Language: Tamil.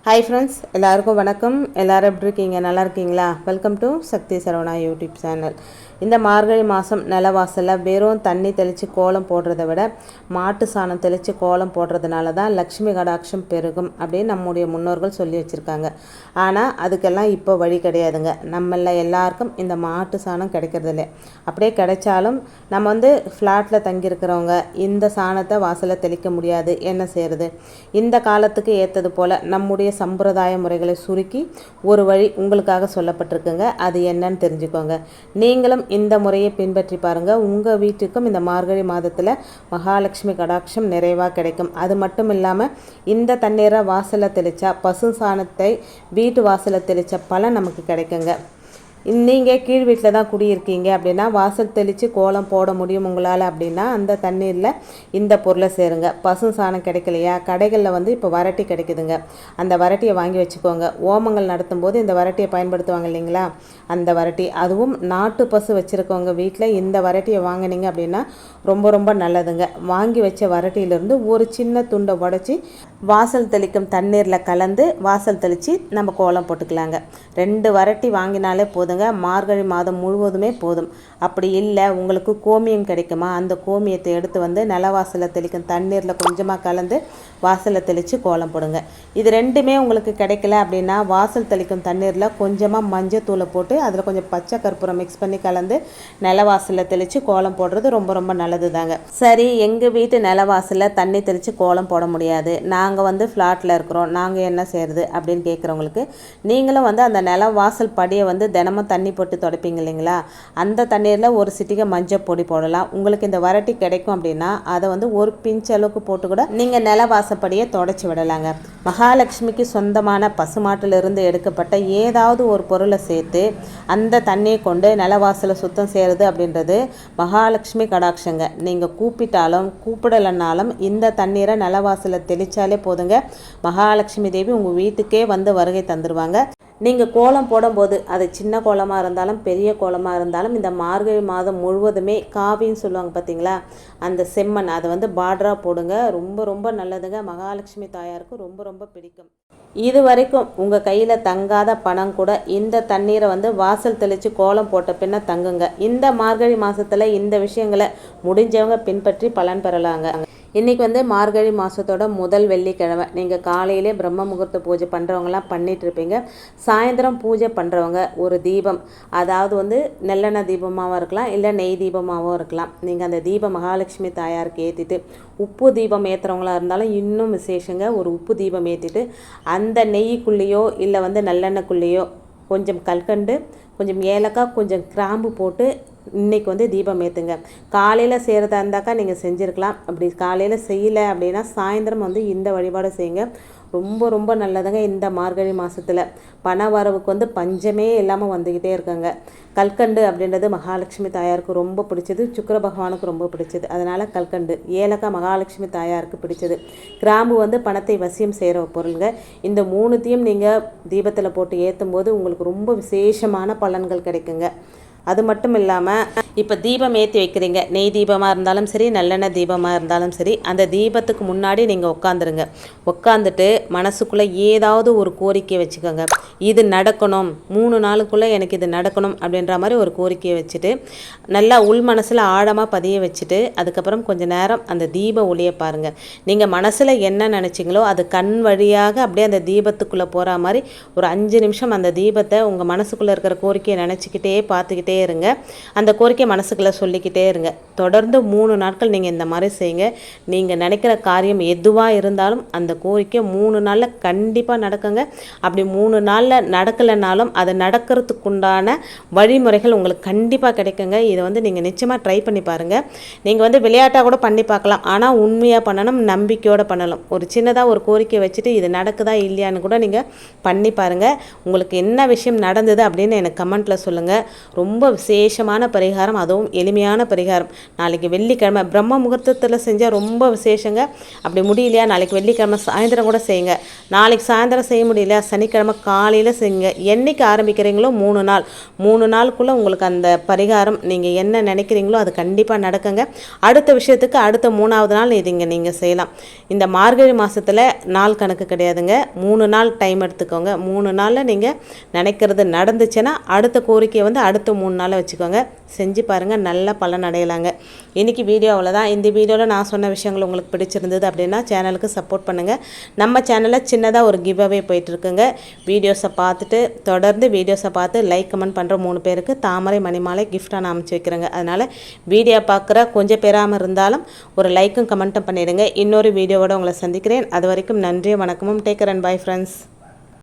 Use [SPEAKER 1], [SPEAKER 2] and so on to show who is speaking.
[SPEAKER 1] ஹாய் ஃப்ரெண்ட்ஸ், எல்லாருக்கும் வணக்கம். எல்லோரும் எப்படி இருக்கீங்க? நல்லா இருக்கீங்களா? Welcome to Sakthi Saravana YouTube channel. இந்த மார்கழி மாதம் நிலவாசலில் வெறும் தண்ணி தெளித்து கோலம் போடுறத விட மாட்டு சாணம் தெளித்து கோலம் போடுறதுனால தான் லக்ஷ்மி கடாட்சம் பெருகும் அப்படின்னு நம்முடைய முன்னோர்கள் சொல்லி வச்சுருக்காங்க. ஆனால் அதுக்கெல்லாம் இப்போ வழி கிடையாதுங்க. நம்மள எல்லாருக்கும் இந்த மாட்டு சாணம் கிடைக்கிறதில்ல. அப்படியே கிடைச்சாலும் நம்ம ஃப்ளாட்டில் தங்கியிருக்கிறவங்க இந்த சாணத்தை வாசலில் தெளிக்க முடியாது. என்ன செய்கிறது? இந்த காலத்துக்கு ஏற்றது போல் நம்முடைய சம்பிரதாய முறைகளை சுருக்கி ஒரு வழி உங்களுக்காக சொல்லப்பட்டிருக்குங்க. அது என்னன்னு தெரிஞ்சுக்கோங்க. நீங்களும் இந்த முறையை பின்பற்றி பாருங்கள். உங்கள் வீட்டுக்கும் இந்த மார்கழி மாதத்தில் மகாலட்சுமி கடாட்சம் நிறைவாக கிடைக்கும். அது மட்டும் இல்லாமல் இந்த தண்ணீரை வாசலில் தெளித்தா, பசு சாணத்தை வீட்டு வாசலில் தெளித்த பலன் நமக்கு கிடைக்குங்க. நீங்கள் கீழ் வீட்டில் தான் குடியிருக்கீங்க அப்படின்னா வாசல் தெளித்து கோலம் போட முடியும் உங்களால் அப்படின்னா அந்த தண்ணீரில் இந்த பொருளை சேருங்க. பசு சாணம் கிடைக்கலையா, கடைகளில் இப்போ வரட்டி கிடைக்குதுங்க. அந்த வரட்டியை வாங்கி வச்சுக்கோங்க. ஓமங்கள் நடத்தும் போது இந்த வரட்டியை பயன்படுத்துவாங்க இல்லைங்களா, அந்த வரட்டி. அதுவும் நாட்டு பசு வச்சுருக்கவங்க வீட்டில் இந்த வரட்டியை வாங்கினீங்க அப்படின்னா ரொம்ப ரொம்ப நல்லதுங்க. வாங்கி வச்ச வரட்டியிலேருந்து ஒரு சின்ன துண்டை உடச்சி வாசல் தெளிக்கும் தண்ணீரில் கலந்து வாசல் தெளித்து நம்ம கோலம் போட்டுக்கலாங்க. 2 வரட்டி வாங்கினாலே போதுங்க. மார்கழி மாதம் முழுவதுமே போதும். அப்படி இல்லை உங்களுக்கு கோமியம் கிடைக்குமா, அந்த கோமியத்தை எடுத்து நிலவாசலில் தெளிக்கும் தண்ணீரில் கொஞ்சமாக கலந்து வாசலில் தெளித்து கோலம் போடுங்க. இது ரெண்டுமே உங்களுக்கு கிடைக்கல அப்படின்னா வாசல் தெளிக்கும் தண்ணீரில் கொஞ்சமாக மஞ்சள் தூளை போட்டு அதில் கொஞ்சம் பச்சை கற்பூரம் மிக்ஸ் பண்ணி கலந்து நிலவாசலில் தெளித்து கோலம் போடுறது ரொம்ப ரொம்ப நல்லது தாங்க. சரி, எங்கள் வீட்டு நிலவாசலில் தண்ணி தெளித்து கோலம் போட முடியாது, நாங்கள் ஃப்ளாட்டில் இருக்கிறோம், நாங்கள் என்ன செய்கிறது அப்படின்னு கேட்குறவங்களுக்கு நீங்களும் அந்த நிலவாசல் படியை தினமும் தண்ணி போட்டு துடைப்பீங்க இல்லைங்களா, அந்த தண்ணீரில் ஒரு சிட்டிகை மஞ்சள் பொடி போடலாம். உங்களுக்கு இந்த வரட்டி கிடைக்கும் அப்படின்னா அதை ஒரு பிஞ்ச் அளவுக்கு போட்டு கூட நீங்கள் நிலவாசப்படியை தொடச்சி விடலாங்க. மகாலட்சுமிக்கு சொந்தமான பசுமாட்டிலிருந்து எடுக்கப்பட்ட ஏதாவது ஒரு பொருளை சேர்த்து அந்த தண்ணியை கொண்டு நிலவாசலை சுத்தம் செய்கிறது அப்படின்றது மகாலட்சுமி கடாட்சங்க. நீங்கள் கூப்பிட்டாலும் கூப்பிடலைன்னாலும் இந்த தண்ணீரை நிலவாசலை தெளித்தாலே போதுங்க, மகாலட்சுமி தேவி உங்கள் வீட்டுக்கே வருகை தந்துடுவாங்க. நீங்கள் கோலம் போடும்போது அது சின்ன கோலமாக இருந்தாலும் பெரிய கோலமாக இருந்தாலும் இந்த மார்கழி மாதம் முழுவதுமே காவின்னு சொல்லுவாங்க பார்த்தீங்களா, அந்த செம்மண் அதை பார்டராக போடுங்க. ரொம்ப ரொம்ப நல்லதுங்க. மகாலட்சுமி தாயாருக்கு ரொம்ப ரொம்ப பிடிக்கும். இது வரைக்கும் உங்கள் கையில் தங்காத பணம் கூட இந்த தண்ணீரை வாசல் தெளித்து கோலம் போட்ட பின்ன தங்குங்க. இந்த மார்கழி மாதத்தில் இந்த விஷயங்களை முடிஞ்சவங்க பின்பற்றி பலன் பெறலாங்க. இன்றைக்கி மார்கழி மாதத்தோட முதல் வெள்ளிக்கிழமை. நீங்கள் காலையிலே பிரம்ம முகூர்த்த பூஜை பண்ணுறவங்களாம் பண்ணிகிட்ருப்பீங்க. சாயந்தரம் பூஜை பண்ணுறவங்க ஒரு தீபம், அதாவது நெல்லெண்ணெய் தீபமாகவும் இருக்கலாம், இல்லை நெய் தீபமாகவும் இருக்கலாம். நீங்கள் அந்த தீபம் மகாலட்சுமி தாயாருக்கு ஏற்றிட்டு உப்பு தீபம் ஏற்றுறவங்களா இருந்தாலும் இன்னும் விசேஷங்க. ஒரு உப்பு தீபம் ஏற்றிட்டு அந்த நெய்க்குள்ளேயோ இல்லை நல்லெண்ணெய்க்குள்ளேயோ கொஞ்சம் கல்கண்டு, கொஞ்சம் ஏலக்காய், கொஞ்சம் கிராம்பு போட்டு இன்றைக்கி தீபம் ஏற்றுங்க. காலையில் செய்கிறதா இருந்தாக்கா நீங்கள் செஞ்சுருக்கலாம். அப்படி காலையில் செய்யலை அப்படின்னா சாயந்தரம் இந்த வழிபாடு செய்யுங்க. ரொம்ப ரொம்ப நல்லதுங்க. இந்த மார்கழி மாதத்தில் பண வரவுக்கு பஞ்சமே இல்லாமல் வந்துக்கிட்டே இருக்காங்க. கல்கண்டு அப்படின்றது மகாலட்சுமி தாயாருக்கு ரொம்ப பிடிச்சது, சுக்கிர பகவானுக்கு ரொம்ப பிடிச்சது. அதனால் கல்கண்டு, ஏலக்காய் மகாலட்சுமி தாயாருக்கு பிடிச்சது, கிராம்பு பணத்தை வசியம் செய்கிற பொருளுங்க. இந்த 3த்தையும் நீங்கள் தீபத்தில் போட்டு ஏற்றும் போது உங்களுக்கு ரொம்ப விசேஷமான பலன்கள் கிடைக்குங்க. அது மட்டும் இல்லாமல் இப்போ தீபம் ஏற்றி வைக்கிறீங்க, நெய் தீபமாக இருந்தாலும் சரி, நல்லெண்ணெய் தீபமாக இருந்தாலும் சரி, அந்த தீபத்துக்கு முன்னாடி நீங்கள் உட்காந்துருங்க. உட்காந்துட்டு மனசுக்குள்ளே ஏதாவது ஒரு கோரிக்கையை வச்சுக்கோங்க. இது நடக்கணும், 3 நாளுக்குள்ளே எனக்கு இது நடக்கணும் அப்படின்ற மாதிரி ஒரு கோரிக்கையை வச்சுட்டு நல்லா உள் மனசில் ஆழமாக பதிய வச்சுட்டு அதுக்கப்புறம் கொஞ்சம் நேரம் அந்த தீப ஒளியை பாருங்கள். நீங்கள் மனசில் என்ன நினச்சிங்களோ அது கண் வழியாக அப்படியே அந்த தீபத்துக்குள்ளே போகிற மாதிரி ஒரு 5 நிமிஷம் அந்த தீபத்தை உங்கள் மனசுக்குள்ளே இருக்கிற கோரிக்கையை நினச்சிக்கிட்டே பார்த்துக்கிட்டே இருங்க. அந்த கோரிக்கை மனசுக்குள்ளே சொல்லிக்கிட்டே இருங்க. தொடர்ந்து 3 நாட்கள் நீங்கள் இந்த மாதிரி செய்யுங்க. நீங்கள் நினைக்கிற காரியம் எதுவாக இருந்தாலும் அந்த கோரிக்கை 3 நாளில் கண்டிப்பாக நடக்குங்க. அப்படி 3 நாளில் நடக்கலைனாலும் அது நடக்கிறதுக்குண்டான வழிமுறைகள் உங்களுக்கு கண்டிப்பாக கிடைக்குங்க. இதை நீங்கள் நிச்சயமாக ட்ரை பண்ணி பாருங்கள். நீங்கள் விளையாட்டாக கூட பண்ணி பார்க்கலாம், ஆனால் உண்மையாக பண்ணணும், நம்பிக்கையோடு பண்ணலாம். ஒரு சின்னதாக ஒரு கோரிக்கை வச்சுட்டு இது நடக்குதா இல்லையான்னு கூட நீங்கள் பண்ணி பாருங்கள். உங்களுக்கு என்ன விஷயம் நடந்தது அப்படின்னு எனக்கு கமெண்ட்டில் சொல்லுங்கள். ரொம்ப ரொம்ப விசேஷமான பரிகாரம், அதுவும் எளிமையான பரிகாரம். நாளைக்கு வெள்ளிக்கிழமை பிரம்ம முகூர்த்தத்தில் செஞ்சால் ரொம்ப விசேஷங்க. அப்படி முடியலையா நாளைக்கு வெள்ளிக்கிழமை சாயந்தரம் கூட செய்யுங்க. நாளைக்கு சாயந்தரம் செய்ய முடியல சனிக்கிழமை காலையில் செய்யுங்க. என்றைக்கு ஆரம்பிக்கிறீங்களோ 3 நாளுக்குள்ளே உங்களுக்கு அந்த பரிகாரம் நீங்கள் என்ன நினைக்கிறீங்களோ அது கண்டிப்பாக நடக்குங்க. அடுத்த விஷயத்துக்கு அடுத்த 3ஆவது நாள் இதுங்க நீங்கள் செய்யலாம். இந்த மார்கழி மாதத்தில் நாள் கணக்கு கிடையாதுங்க. 3 நாள் டைம் எடுத்துக்கோங்க. 3 நாளில் நீங்கள் நினைக்கிறது நடந்துச்சுன்னா அடுத்த கோரிக்கையை வந்து அடுத்த 3 நாளில் வச்சுக்கோங்க. செஞ்சு பாருங்கள், நல்ல பலன் அடையலாங்க. இன்றைக்கி வீடியோ அவ்வளோதான். இந்த வீடியோவில் நான் சொன்ன விஷயங்கள் உங்களுக்கு பிடிச்சிருந்தது அப்படின்னா சேனலுக்கு சப்போர்ட் பண்ணுங்கள். நம்ம சேனலில் சின்னதாக ஒரு கிவ் அவே போயிட்டுருக்குங்க. வீடியோஸை பார்த்துட்டு தொடர்ந்து வீடியோஸை பார்த்து லைக் கமெண்ட் பண்ணுற 3 பேருக்கு தாமரை மணிமாலை கிஃப்டாக நான் அமைச்சு வைக்கிறேங்க. அதனால் வீடியோ பார்க்குற கொஞ்சம் பேராமல் இருந்தாலும் ஒரு லைக்கும் கமெண்ட்டும் பண்ணிடுங்க. இன்னொரு வீடியோவோட உங்களை சந்திக்கிறேன். அது வரைக்கும் நன்றி, வணக்கமும். Take care and bye friends.